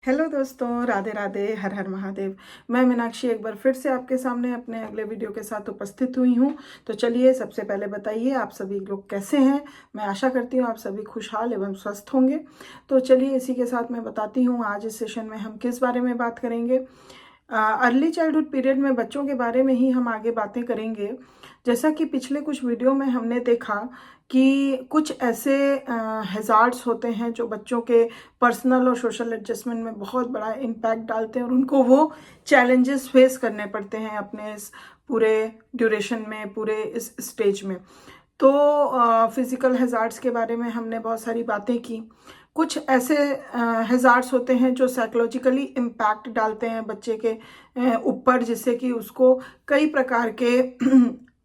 Hello दोस्तों, राधे राधे, हर हर महादेव। मैं मीनाक्षी एक बार फिर से आपके सामने अपने अगले वीडियो के साथ उपस्थित हुई हूँ। तो चलिए, सबसे पहले बताइए आप सभी लोग कैसे हैं। मैं आशा करती हूँ आप सभी खुशहाल एवं स्वस्थ होंगे। तो चलिए, इसी के साथ मैं बताती हूँ आज इस सेशन में हम किस बारे में बात करेंगे। अर्ली चाइल्डहुड पीरियड में बच्चों के बारे में ही हम आगे बातें करेंगे। जैसा कि पिछले कुछ वीडियो में हमने देखा कि कुछ ऐसे हैजार्ड्स होते हैं जो बच्चों के पर्सनल और सोशल एडजस्टमेंट में बहुत बड़ा इम्पैक्ट डालते हैं और उनको वो चैलेंजेस फेस करने पड़ते हैं अपने इस पूरे ड्यूरेशन में, पूरे इस स्टेज में। तो फिजिकल हैजार्ड्स के बारे में हमने बहुत सारी बातें की। कुछ ऐसे हैजार्ड्स होते हैं जो साइकोलॉजिकली इम्पैक्ट डालते हैं बच्चे के ऊपर, जिससे कि उसको कई प्रकार के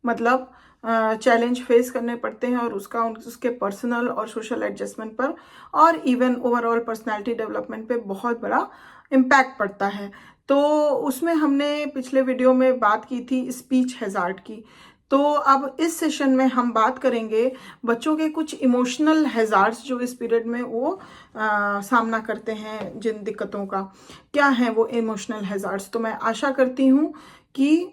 मतलब चैलेंज फेस करने पड़ते हैं और उसके पर्सनल और सोशल एडजस्टमेंट पर और इवन ओवरऑल पर्सनालिटी डेवलपमेंट पे बहुत बड़ा इम्पैक्ट पड़ता है। तो उसमें हमने पिछले वीडियो में बात की थी स्पीच हैजार्ड की। तो अब इस सेशन में हम बात करेंगे बच्चों के कुछ इमोशनल हैजार्ड्स जो इस पीरियड में वो सामना करते हैं, जिन दिक्कतों का क्या है वो इमोशनल हैजार्ड्स। तो मैं आशा करती हूँ कि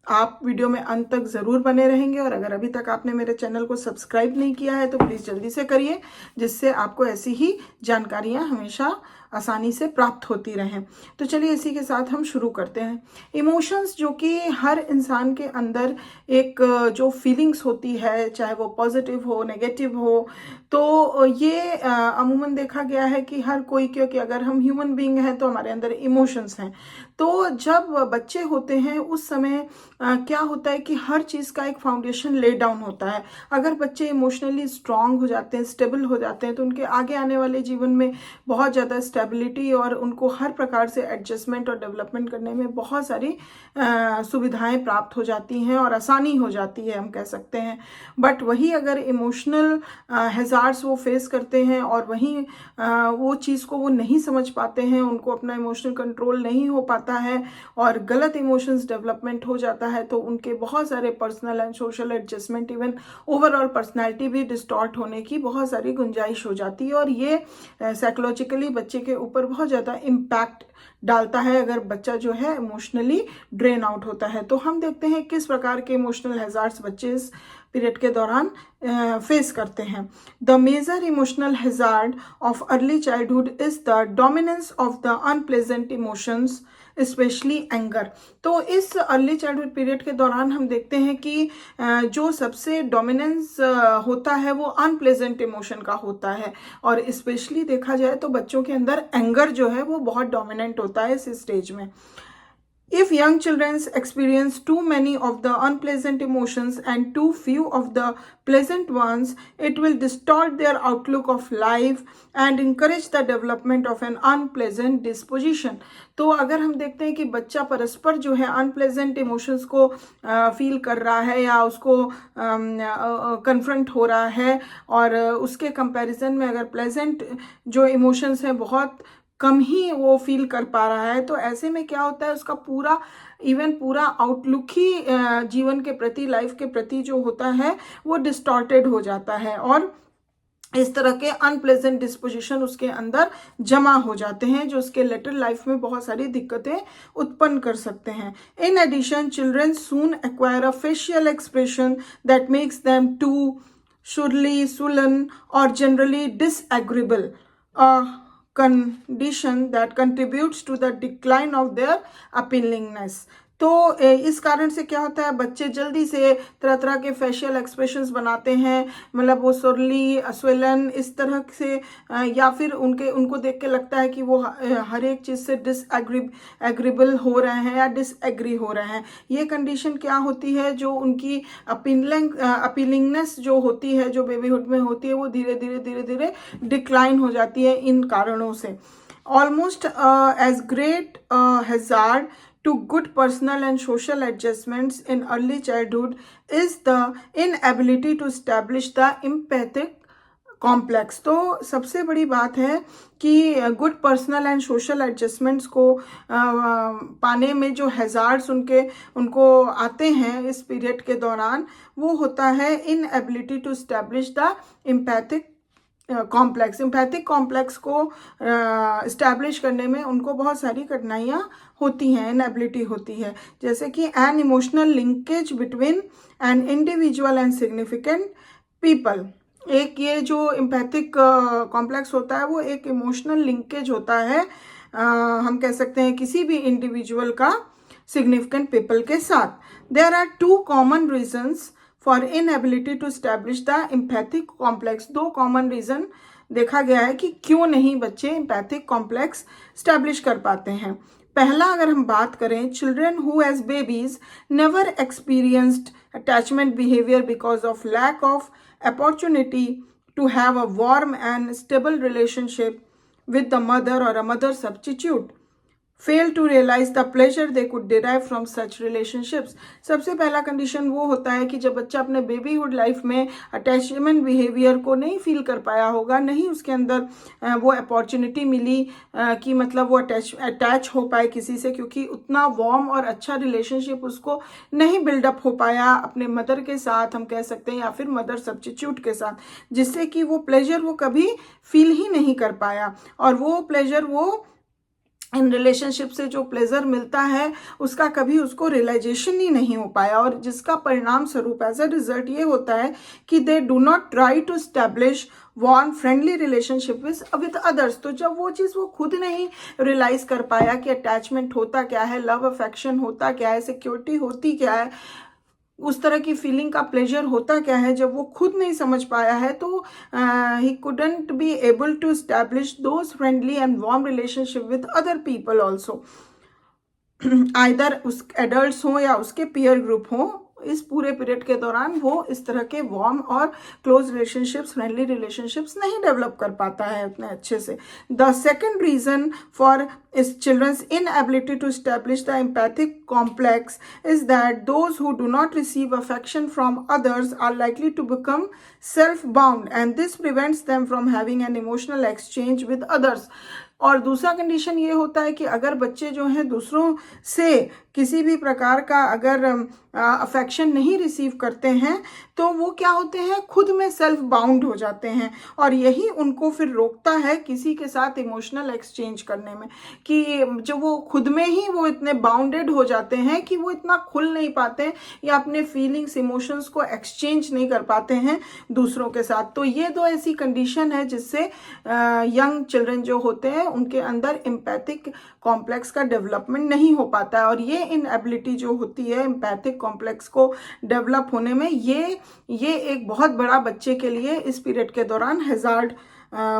आप वीडियो में अंत तक ज़रूर बने रहेंगे और अगर अभी तक आपने मेरे चैनल को सब्सक्राइब नहीं किया है तो प्लीज़ जल्दी से करिए, जिससे आपको ऐसी ही जानकारियाँ हमेशा आसानी से प्राप्त होती रहें। तो चलिए, इसी के साथ हम शुरू करते हैं। इमोशंस जो कि हर इंसान के अंदर एक जो फीलिंग्स होती है, चाहे वो पॉजिटिव हो नेगेटिव हो, तो ये अमूमन देखा गया है कि हर कोई, क्योंकि अगर हम ह्यूमन बीइंग हैं तो हमारे अंदर इमोशंस हैं। तो जब बच्चे होते हैं उस समय क्या होता है कि हर चीज़ का एक फाउंडेशन ले डाउन होता है। अगर बच्चे इमोशनली स्ट्रांग हो जाते हैं, स्टेबल हो जाते हैं, तो उनके आगे आने वाले जीवन में बहुत ज़्यादा स्टेबिलिटी और उनको हर प्रकार से एडजस्टमेंट और डेवलपमेंट करने में बहुत सारी सुविधाएं प्राप्त हो जाती हैं और आसानी हो जाती है, हम कह सकते हैं। बट वही अगर इमोशनल हैजार्ड्स वो फेस करते हैं और वहीं वो चीज़ को वो नहीं समझ पाते हैं, उनको अपना इमोशनल कंट्रोल नहीं हो पाता है और गलत इमोशंस डेवलपमेंट हो जाता है, तो उनके बहुत सारे personal and social adjustment, even overall personality भी डिस्टॉर्ट होने की बहुत सारी गुंजाइश हो जाती है और ये साइकोलॉजिकली बच्चे के ऊपर बहुत ज़्यादा इम्पैक्ट डालता है अगर बच्चा जो है इमोशनली ड्रेन आउट होता है। तो हम देखते हैं किस प्रकार के इमोशनल हैजार्ड्स बच्चे इस पीरियड के दौरान फेस करते हैं। The major emotional hazard of early childhood is the dominance of the unpleasant emotions, especially anger. तो इस अर्ली चाइल्डहुड पीरियड के दौरान हम देखते हैं कि जो सबसे डोमिनेंस होता है वो अनप्लेजेंट इमोशन का होता है और स्पेशली देखा जाए तो बच्चों के अंदर एंगर जो है वो बहुत डोमिनेंट होता है इस स्टेज में। If young children experience too many of the unpleasant emotions and too few of the pleasant ones, it will distort their outlook of life and encourage the development of an unpleasant disposition. तो अगर हम देखते हैं कि बच्चा परस्पर जो है अनप्लेजेंट इमोशंस को फील कर रहा है या उसको कन्फ्रंट हो रहा है और उसके कंपैरिजन में अगर प्लेजेंट जो इमोशंस हैं बहुत कम ही वो फील कर पा रहा है, तो ऐसे में क्या होता है, उसका पूरा आउटलुक ही जीवन के प्रति, लाइफ के प्रति जो होता है वो डिस्टॉर्टेड हो जाता है और इस तरह के अनप्लेजेंट डिस्पोजिशन उसके अंदर जमा हो जाते हैं जो उसके लेटर लाइफ में बहुत सारी दिक्कतें उत्पन्न कर सकते हैं। In addition, children soon acquire a facial expression that makes them to surly, sullen, or generally disagreeable. Condition that contributes to the decline of their appealingness. तो इस कारण से क्या होता है, बच्चे जल्दी से तरह तरह के फेशियल एक्सप्रेशंस बनाते हैं, मतलब वो सुरली, स्वेलन, इस तरह से या फिर उनको देख के लगता है कि वो हर एक चीज़ से डिसएग्रीबल हो रहे हैं या डिसएग्री हो रहे हैं। ये कंडीशन क्या होती है, जो उनकी अपीलिंगनेस जो होती है, जो बेबीहुड में होती है, वो धीरे धीरे डिक्लाइन हो जाती है इन कारणों से। Almost as great hazard to good personal and social adjustments in early childhood is the inability to establish the empathic complex. तो सबसे बड़ी बात है कि good personal and social adjustments को पाने में जो हैजार्ड्स उनको आते हैं इस पीरियड के दौरान, वो होता है inability to establish the empathic complex, empathic complex को इस्टेब्लिश करने में उनको बहुत सारी कठिनाइयाँ होती हैं, इनएबिलिटी होती है, जैसे कि an emotional linkage between an individual and significant people. एक ये जो एम्पैथिक कॉम्प्लेक्स होता है वो एक इमोशनल लिंकेज होता है, हम कह सकते हैं किसी भी इंडिविजुअल का सिग्निफिकेंट पीपल के साथ। There are two common reasons for inability to establish the empathic complex. दो कॉमन रीजन देखा गया है कि क्यों नहीं बच्चे एम्पैथिक कॉम्प्लेक्स स्टैब्लिश कर पाते हैं। पहला, अगर हम बात करें, children who as babies never experienced attachment behaviour because of lack of opportunity to have a warm and stable relationship with the mother or a mother substitute fail to realize the pleasure they could derive from such relationships। सबसे पहला condition वो होता है कि जब बच्चा अपने babyhood life में अटैचमेंट बिहेवियर को नहीं फील कर पाया होगा, नहीं उसके अंदर वो अपॉर्चुनिटी मिली कि मतलब वो अटैच हो पाए किसी से, क्योंकि उतना वार्म और अच्छा रिलेशनशिप उसको नहीं बिल्डअप हो पाया अपने मदर के साथ, हम कह सकते हैं, या फिर मदर सब्स्टिट्यूट के साथ, जिससे कि वो प्लेजर वो कभी फील ही नहीं कर पाया। और वो प्लेजर, वो इन रिलेशनशिप से जो प्लेजर मिलता है उसका कभी उसको रियलाइजेशन ही नहीं हो पाया, और जिसका परिणाम स्वरूप एज अ रिजल्ट ये होता है कि they do not try to establish warm friendly relationship with others. तो जब वो चीज़ वो खुद नहीं रियलाइज कर पाया कि अटैचमेंट होता क्या है, लव अफेक्शन होता क्या है, सिक्योरिटी होती क्या है, उस तरह की फीलिंग का प्लेजर होता क्या है, जब वो खुद नहीं समझ पाया है, तो he couldn't be able to establish those friendly and warm relationship with other people also, either उस एडल्ट्स हों या उसके पीयर ग्रुप हों। इस पूरे पीरियड के दौरान वो इस तरह के वार्म और क्लोज रिलेशनशिप्स, फ्रेंडली रिलेशनशिप्स नहीं डेवलप कर पाता है उतने अच्छे से। द सेकेंड रीजन फॉर इस children's inability to establish the empathic complex is that those who do not receive affection from others are likely to become self-bound and this prevents them from having an emotional exchange with others। और दूसरा condition ये होता है कि अगर बच्चे जो हैं दूसरों से किसी भी प्रकार का अगर अफेक्शन नहीं रिसीव करते हैं तो वो क्या होते हैं, खुद में सेल्फ बाउंड हो जाते हैं, और यही उनको फिर रोकता है किसी के साथ इमोशनल एक्सचेंज करने में, कि जो वो खुद में ही वो इतने बाउंडेड हो जाते हैं कि वो इतना खुल नहीं पाते या अपने फीलिंग्स, इमोशंस को एक्सचेंज नहीं कर पाते हैं दूसरों के साथ। तो ये दो ऐसी कंडीशन है जिससे यंग चिल्ड्रन जो होते हैं उनके अंदर एम्पैथिक कॉम्प्लेक्स का डेवलपमेंट नहीं हो पाता है, और ये इनएबिलिटी जो होती है एम्पैथिक कॉम्प्लेक्स को डेवलप होने में, ये एक बहुत बड़ा बच्चे के लिए इस पीरियड के दौरान हैजार्ड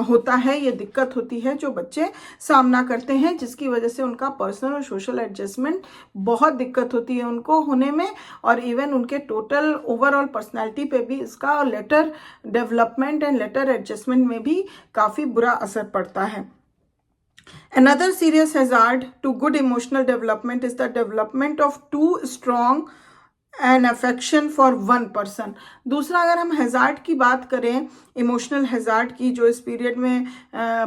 होता है, ये दिक्कत होती है जो बच्चे सामना करते हैं, जिसकी वजह से उनका पर्सनल और सोशल एडजस्टमेंट बहुत दिक्कत होती है उनको होने में, और इवन उनके टोटल ओवरऑल पर्सनालिटी पे भी इसका later development and later adjustment में भी काफ़ी बुरा असर पड़ता है। Another serious hazard to good emotional development is the development of too strong an affection for one person. दूसरा, अगर हम हैजार्ड की बात करें, इमोशनल हैजार्ड की, जो इस पीरियड में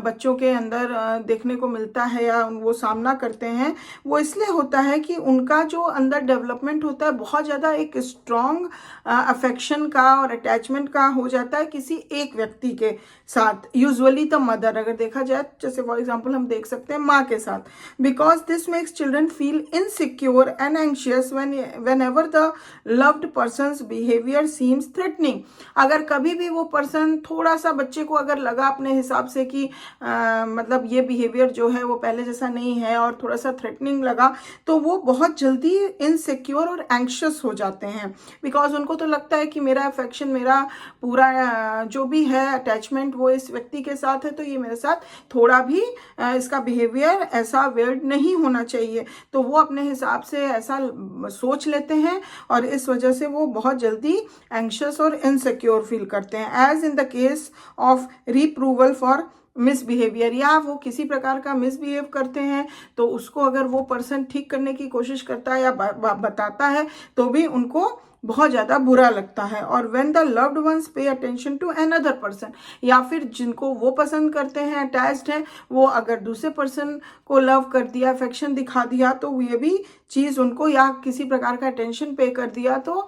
बच्चों के अंदर देखने को मिलता है या वो सामना करते हैं, वो इसलिए होता है कि उनका जो अंदर डेवलपमेंट होता है बहुत ज़्यादा एक स्ट्रॉन्ग अफेक्शन का और अटैचमेंट का हो जाता है किसी एक व्यक्ति के साथ, यूजुअली द मदर। अगर देखा जाए, जैसे फॉर एग्जाम्पल हम देख सकते हैं माँ के साथ, because this makes children feel insecure and anxious when ever the loved persons behaviour seems threatening. अगर कभी भी वो पर्सन थोड़ा सा बच्चे को अगर लगा अपने हिसाब से कि मतलब ये बिहेवियर जो है वो पहले जैसा नहीं है और थोड़ा सा थ्रेटनिंग लगा, तो वो बहुत जल्दी इनसिक्योर और एंक्शस हो जाते हैं, बिकॉज उनको तो लगता है कि मेरा अफेक्शन, मेरा पूरा जो भी है अटैचमेंट वो इस व्यक्ति के साथ है, तो ये मेरे साथ थोड़ा भी इसका बिहेवियर ऐसा वेयर्ड नहीं होना चाहिए, तो वो अपने हिसाब से ऐसा सोच लेते हैं और इस वजह से वो बहुत जल्दी एंक्शस और इनसिक्योर फील करते हैं। As in the case of reproval for misbehaviour, या वो किसी प्रकार का मिसबिहेव करते हैं तो उसको अगर वो पर्सन ठीक करने की कोशिश करता है या बताता है तो भी उनको बहुत ज़्यादा बुरा लगता है। और when the loved ones pay attention to another person, या फिर जिनको वो पसंद करते हैं, अटैच्ड हैं, वो अगर दूसरे पर्सन को लव कर दिया, अफेक्शन दिखा दिया, तो ये भी चीज़ उनको या किसी प्रकार का अटेंशन पे कर दिया तो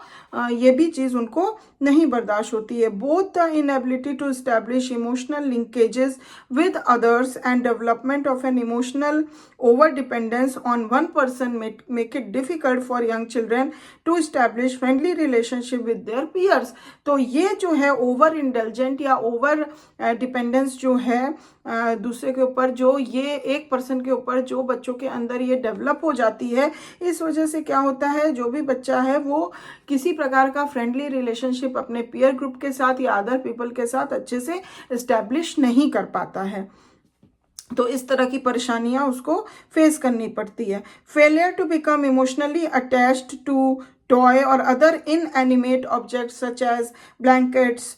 ये भी चीज़ उनको नहीं बर्दाश्त होती है। Both the inability to establish emotional linkages with others and development of an emotional over dependence on one person make it difficult for young children to establish friendly relationship with their peers. तो ये जो है over indulgent या over dependence जो है दूसरे के ऊपर, जो ये एक पर्सन के ऊपर जो बच्चों के अंदर ये डेवलप हो जाती है, इस वजह से क्या होता है, जो भी बच्चा है वो किसी प्रकार का फ्रेंडली रिलेशनशिप अपने पीयर ग्रुप के साथ या अदर पीपल के साथ अच्छे से एस्टैब्लिश नहीं कर पाता है। तो इस तरह की परेशानियां उसको फेस करनी पड़ती है। Failure to become emotionally attached to toy और other inanimate objects such as blankets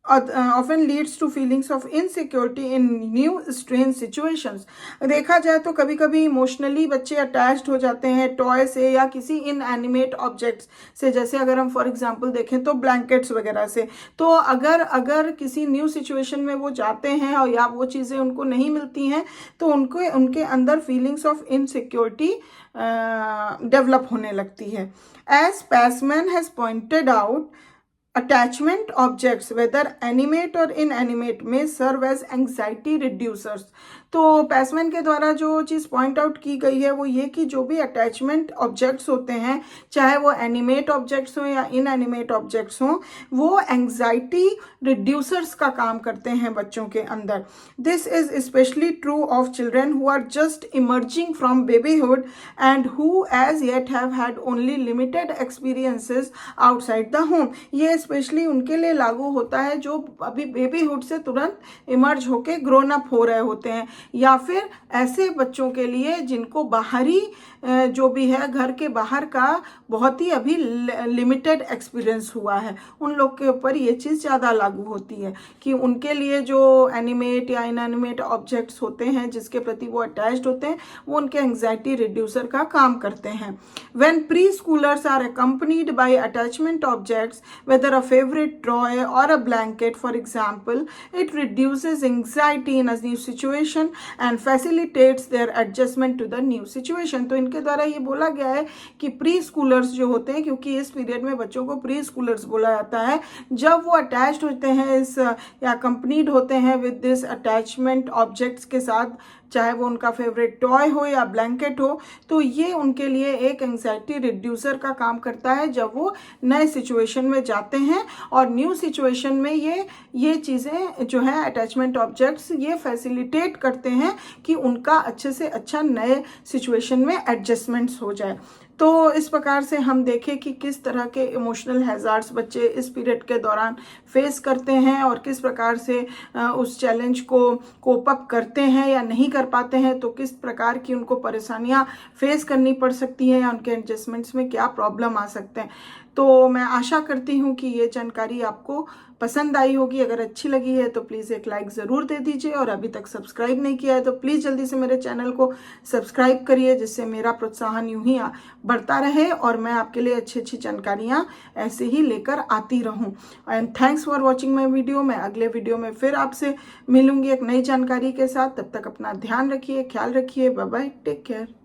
often leads to feelings of insecurity in new strange situations। देखा जाए तो कभी कभी इमोशनली बच्चे अटैच्ड हो जाते हैं टॉय से या किसी इनएनिमेट ऑब्जेक्ट्स से, जैसे अगर हम फॉर एग्जांपल देखें तो ब्लैंकेट्स वगैरह से। तो अगर किसी न्यू सिचुएशन में वो जाते हैं और या वो चीज़ें उनको नहीं मिलती हैं तो उनके अंदर फीलिंग्स ऑफ इनसिक्योरिटी डेवलप होने लगती है। As Passman has pointed out, attachment objects whether animate or inanimate may serve as anxiety reducers। तो पैसमैन के द्वारा जो चीज़ पॉइंट आउट की गई है वो ये कि जो भी अटैचमेंट ऑब्जेक्ट्स होते हैं, चाहे वो एनिमेट ऑब्जेक्ट्स हों या इनएनिमेट ऑब्जेक्ट्स हों, वो एंग्जाइटी रिड्यूसर्स का काम करते हैं बच्चों के अंदर। This is especially true of children who are just emerging from babyhood and who as yet have had only limited experiences outside the home. ये स्पेशली उनके लिए लागू होता है जो अभी बेबीहुड से तुरंत इमर्ज होके ग्रोन अप हो रहे होते हैं, या फिर ऐसे बच्चों के लिए जिनको बाहरी जो भी है घर के बाहर का बहुत ही अभी लिमिटेड एक्सपीरियंस हुआ है, उन लोग के ऊपर ये चीज़ ज़्यादा लागू होती है कि उनके लिए जो एनिमेट या इनएनिमेट ऑब्जेक्ट्स होते हैं जिसके प्रति वो अटैच्ड होते हैं वो उनके एंग्जाइटी रिड्यूसर का काम करते हैं। When preschoolers are accompanied by attachment objects, whether a favorite toy or a blanket for example, it reduces anxiety in a new situation and facilitates their adjustment to the new situation। तो इनके द्वारा ये बोला गया है कि pre schoolers जो होते हैं, क्योंकि इस पीरियड में बच्चों को प्री स्कूलर्स बोला जाता है, जब वो अटैच्ड होते हैं इस या कंपनीड होते हैं विद दिस अटैचमेंट ऑब्जेक्ट्स के साथ, चाहे वो उनका फेवरेट टॉय हो या ब्लैंकेट हो, तो ये उनके लिए एक एंग्जाइटी रिड्यूसर का काम करता है जब वो नए सिचुएशन में जाते हैं। और न्यू सिचुएशन में ये चीज़ें जो है अटैचमेंट ऑब्जेक्ट्स ये फैसिलिटेट करते हैं कि उनका अच्छे से अच्छा नए सिचुएशन में एडजस्टमेंट्स हो जाए। तो इस प्रकार से हम देखें कि किस तरह के इमोशनल हैजार्ड्स बच्चे इस पीरियड के दौरान फेस करते हैं और किस प्रकार से उस चैलेंज को कोप अप करते हैं या नहीं कर पाते हैं, तो किस प्रकार की उनको परेशानियां फेस करनी पड़ सकती हैं या उनके एडजस्टमेंट्स में क्या प्रॉब्लम आ सकते हैं। तो मैं आशा करती हूँ कि ये जानकारी आपको पसंद आई होगी। अगर अच्छी लगी है तो प्लीज़ एक लाइक ज़रूर दे दीजिए, और अभी तक सब्सक्राइब नहीं किया है तो प्लीज़ जल्दी से मेरे चैनल को सब्सक्राइब करिए, जिससे मेरा प्रोत्साहन यूं ही बढ़ता रहे और मैं आपके लिए अच्छी अच्छी जानकारियाँ ऐसे ही लेकर आती रहूँ। And thanks for watching my video. मैं अगले वीडियो में फिर आपसे मिलूँगी एक नई जानकारी के साथ। तब तक अपना ध्यान रखिए, ख्याल रखिए। Bye bye, take care.